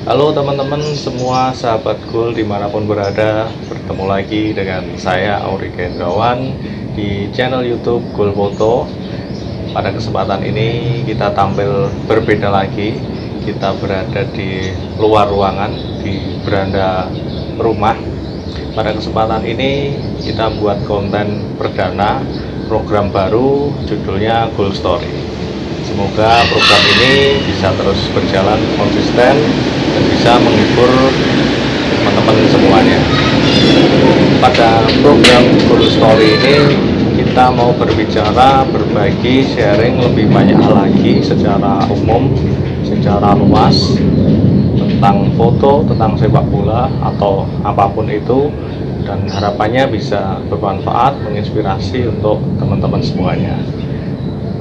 Halo teman-teman semua, sahabat Goal dimanapun berada, bertemu lagi dengan saya Auri Kendrawan di channel YouTube Goal Foto. Pada kesempatan ini kita tampil berbeda lagi. Kita berada di luar ruangan, di beranda rumah. Pada kesempatan ini kita buat konten perdana, program baru, judulnya Goal Story. Semoga program ini bisa terus berjalan konsisten dan bisa menghibur teman-teman semuanya. Pada program Goal Story ini kita mau berbicara, berbagi, sharing lebih banyak lagi secara umum, secara luas tentang foto, tentang sepak bola atau apapun itu, dan harapannya bisa bermanfaat, menginspirasi untuk teman-teman semuanya.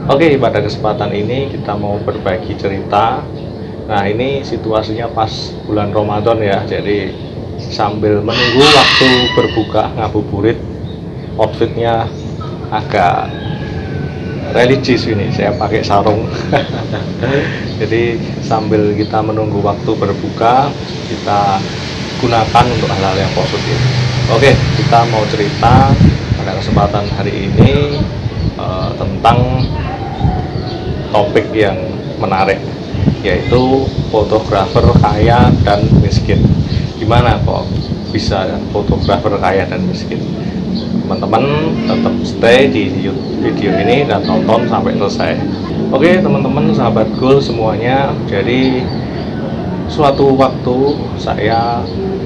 Oke, pada kesempatan ini kita mau berbagi cerita. Nah, ini situasinya pas bulan Ramadan ya, jadi sambil menunggu waktu berbuka ngabuburit, outfitnya agak religius ini, saya pakai sarung. Jadi sambil kita menunggu waktu berbuka, kita gunakan untuk hal-hal yang positif. Oke, kita mau cerita pada kesempatan hari ini tentang topik yang menarik, yaitu fotografer kaya dan miskin. Gimana kok bisa fotografer kaya dan miskin? Teman-teman tetap stay di video ini dan tonton sampai selesai. Oke teman-teman, sahabat Goal semuanya, jadi suatu waktu saya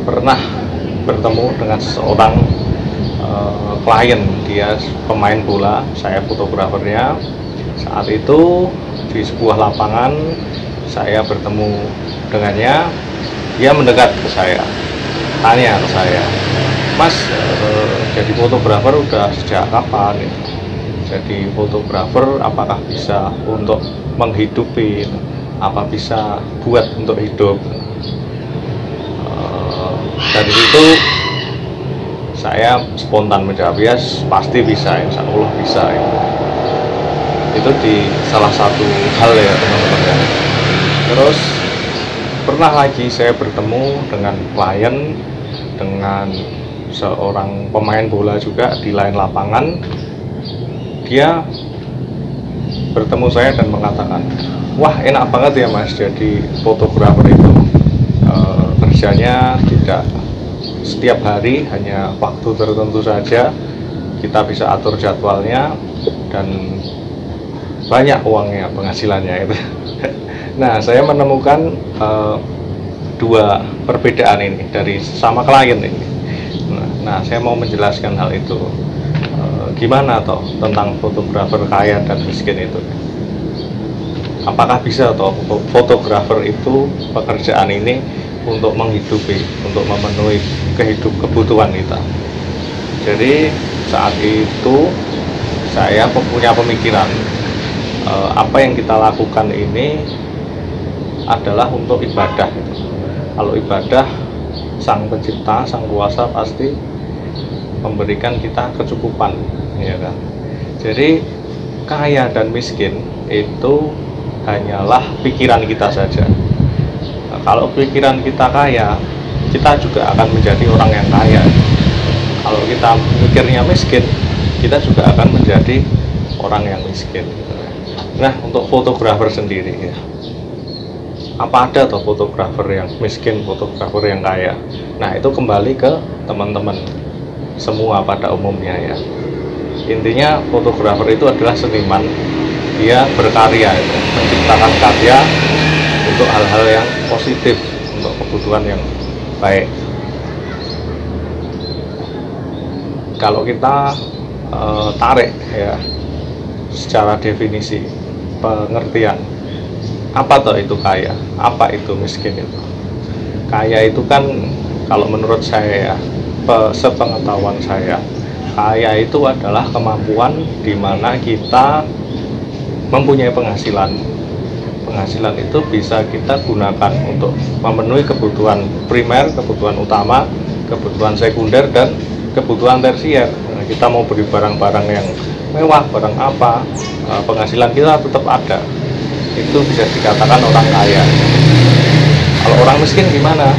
pernah bertemu dengan seseorang klien, dia pemain bola, saya fotografernya. Saat itu di sebuah lapangan saya bertemu dengannya, dia mendekat ke saya, tanya ke saya, "Mas, jadi fotografer udah sejak kapan? Jadi fotografer apakah bisa untuk menghidupi, apa bisa buat untuk hidup?" Dari situ saya spontan menjawab, "Ya pasti bisa, insya Allah bisa." Itu di salah satu hal ya teman-teman ya. Terus pernah lagi saya bertemu dengan klien, dengan seorang pemain bola juga di lain lapangan. Dia bertemu saya dan mengatakan, "Wah, enak banget ya Mas, jadi fotografer itu kerjanya tidak setiap hari, hanya waktu tertentu saja, kita bisa atur jadwalnya dan banyak uangnya, penghasilannya itu." Nah, saya menemukan dua perbedaan ini dari sama klien ini. Nah, saya mau menjelaskan hal itu. Gimana toh tentang fotografer kaya dan miskin itu? Apakah bisa toh fotografer itu pekerjaan ini untuk menghidupi, untuk memenuhi kebutuhan kita? Jadi saat itu saya punya pemikiran, apa yang kita lakukan ini adalah untuk ibadah. Kalau ibadah, Sang Pencipta, Sang Kuasa pasti memberikan kita kecukupan, ya kan? Jadi kaya dan miskin itu hanyalah pikiran kita saja. Nah, kalau pikiran kita kaya, kita juga akan menjadi orang yang kaya. Kalau kita mikirnya miskin, kita juga akan menjadi orang yang miskin. Nah, untuk fotografer sendiri ya, apa ada toh fotografer yang miskin, fotografer yang kaya? Nah, itu kembali ke teman-teman semua pada umumnya ya. Intinya fotografer itu adalah seniman, dia berkarya, menciptakan karya untuk hal-hal yang positif, untuk kebutuhan yang baik. Kalau kita tarik ya secara definisi, pengertian, apa toh itu kaya, apa itu miskin itu? Kaya itu kan kalau menurut saya ya, sepengetahuan saya, kaya itu adalah kemampuan di mana kita mempunyai penghasilan. Penghasilan itu bisa kita gunakan untuk memenuhi kebutuhan primer, kebutuhan utama, kebutuhan sekunder, dan kebutuhan tersier. Nah, kita mau beli barang-barang yang mewah, barang apa, penghasilan kita tetap ada, itu bisa dikatakan orang kaya. Kalau orang miskin gimana?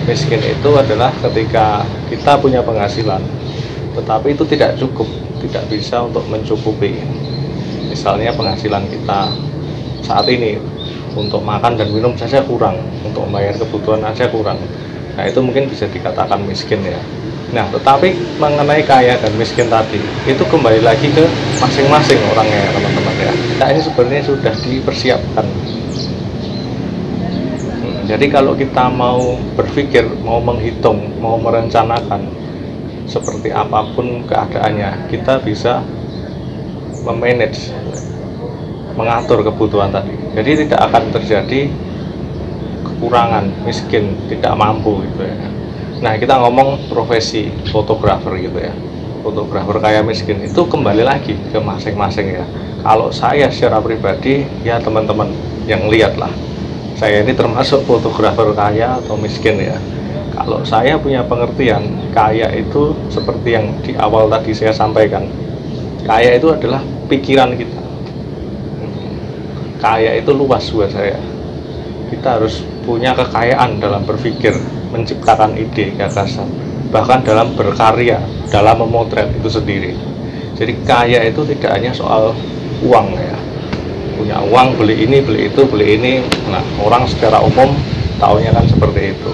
Miskin itu adalah ketika kita punya penghasilan, tetapi itu tidak cukup, tidak bisa untuk mencukupi. Misalnya penghasilan kita saat ini untuk makan dan minum saja kurang, untuk membayar kebutuhan saja kurang. Nah, itu mungkin bisa dikatakan miskin ya. Nah, tetapi mengenai kaya dan miskin tadi, itu kembali lagi ke masing-masing orangnya ya teman-teman ya. Kita ini sebenarnya sudah dipersiapkan. Jadi kalau kita mau berpikir, mau menghitung, mau merencanakan seperti apapun keadaannya, kita bisa memanage, mengatur kebutuhan tadi. Jadi tidak akan terjadi kekurangan, miskin, tidak mampu gitu ya. Nah, kita ngomong profesi fotografer gitu ya, fotografer kaya miskin, itu kembali lagi ke masing-masing ya. Kalau saya secara pribadi ya teman-teman yang lihatlah, saya ini termasuk fotografer kaya atau miskin ya. Kalau saya punya pengertian, kaya itu seperti yang di awal tadi saya sampaikan, kaya itu adalah pikiran kita. Kaya itu luas buat saya. Kita harus punya kekayaan dalam berpikir, menciptakan ide, gagasan, bahkan dalam berkarya, dalam memotret itu sendiri. Jadi kaya itu tidak hanya soal uang ya, punya uang beli ini, beli itu, beli ini. Nah, orang secara umum taunya kan seperti itu.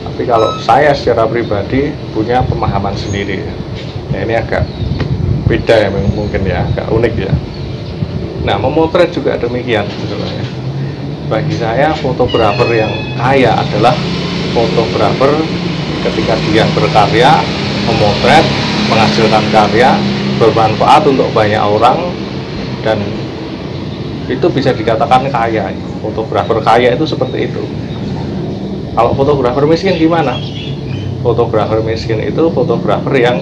Tapi kalau saya secara pribadi punya pemahaman sendiri. Nah, ini agak beda ya mungkin ya, agak unik ya. Nah, memotret juga demikian sebenarnya. Bagi saya fotografer yang kaya adalah fotografer ketika dia berkarya, memotret, menghasilkan karya, bermanfaat untuk banyak orang, dan itu bisa dikatakan kaya. Fotografer kaya itu seperti itu. Kalau fotografer miskin gimana? Fotografer miskin itu fotografer yang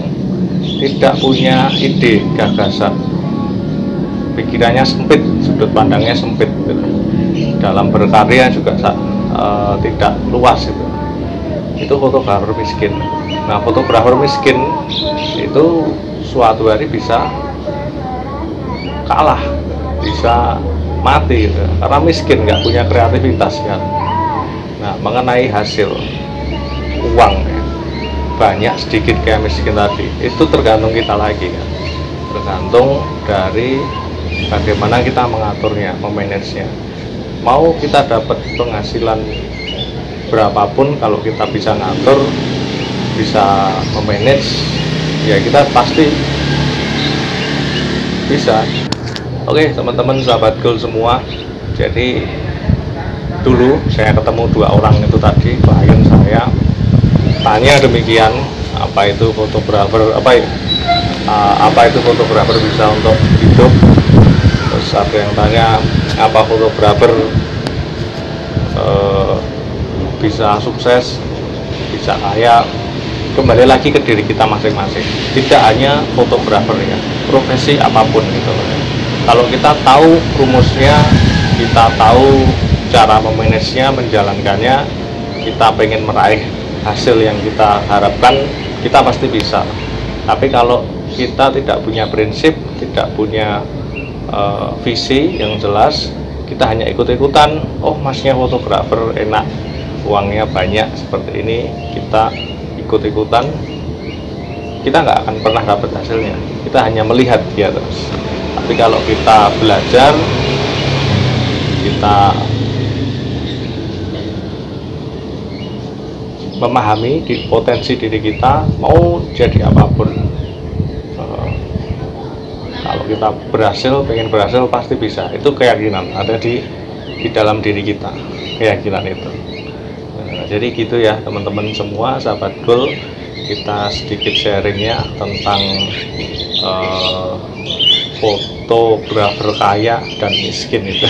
tidak punya ide, gagasan, pikirannya sempit, sudut pandangnya sempit gitu. Dalam berkarya juga tidak luas gitu. Itu fotografer miskin. Nah, fotografer miskin itu suatu hari bisa kalah, bisa mati gitu, karena miskin, nggak punya kreativitas kan. Nah, mengenai hasil uang ya, banyak sedikit kayak miskin tadi, itu tergantung kita lagi kan, tergantung dari bagaimana kita mengaturnya, memanagenya. Mau kita dapat penghasilan berapapun, kalau kita bisa ngatur, bisa memanage, ya kita pasti bisa. Oke teman-teman, sahabat goal semua, jadi dulu saya ketemu dua orang itu tadi, klien saya, tanya demikian, apa itu fotografer, apa itu fotografer bisa untuk hidup. Terus ada yang tanya, apa fotografer bisa sukses, bisa kaya. Kembali lagi ke diri kita masing-masing, tidak hanya fotografer ya, profesi apapun gitu. Kalau kita tahu rumusnya, kita tahu cara memanagenya, menjalankannya, kita pengen meraih hasil yang kita harapkan, kita pasti bisa. Tapi kalau kita tidak punya prinsip, tidak punya visi yang jelas, kita hanya ikut-ikutan, oh masnya fotografer enak, uangnya banyak seperti ini, kita ikut-ikutan, kita nggak akan pernah dapat hasilnya. Kita hanya melihat dia terus. Tapi kalau kita belajar, kita memahami di potensi diri kita, mau jadi apapun, kalau kita berhasil, pengen berhasil, pasti bisa. Itu keyakinan ada di dalam diri kita, keyakinan itu. Jadi gitu ya teman-teman semua, sahabat goal, kita sedikit sharingnya tentang fotografer kaya dan miskin itu.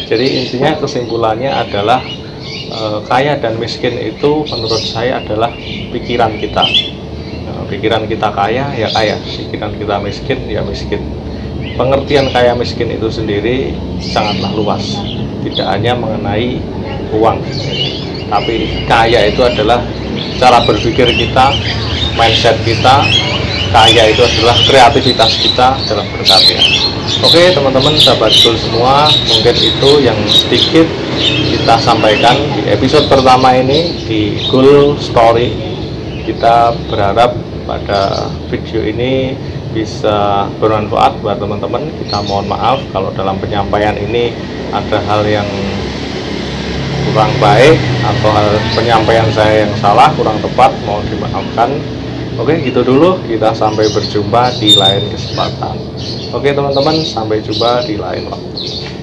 Jadi intinya kesimpulannya adalah kaya dan miskin itu menurut saya adalah pikiran kita. Pikiran kita kaya ya kaya, pikiran kita miskin ya miskin. Pengertian kaya miskin itu sendiri sangatlah luas, tidak hanya mengenai uang, tapi kaya itu adalah cara berpikir kita, mindset kita. Kaya itu adalah kreativitas kita dalam berkarya. Oke teman-teman, sahabat goal semua, mungkin itu yang sedikit kita kita sampaikan di episode pertama ini di Goal Story. Kita berharap pada video ini bisa bermanfaat buat teman-teman. Kita mohon maaf kalau dalam penyampaian ini ada hal yang kurang baik atau penyampaian saya yang salah, kurang tepat, mohon dimaafkan. Oke, gitu dulu. Kita sampai berjumpa di lain kesempatan. Oke teman-teman, sampai jumpa di lain waktu.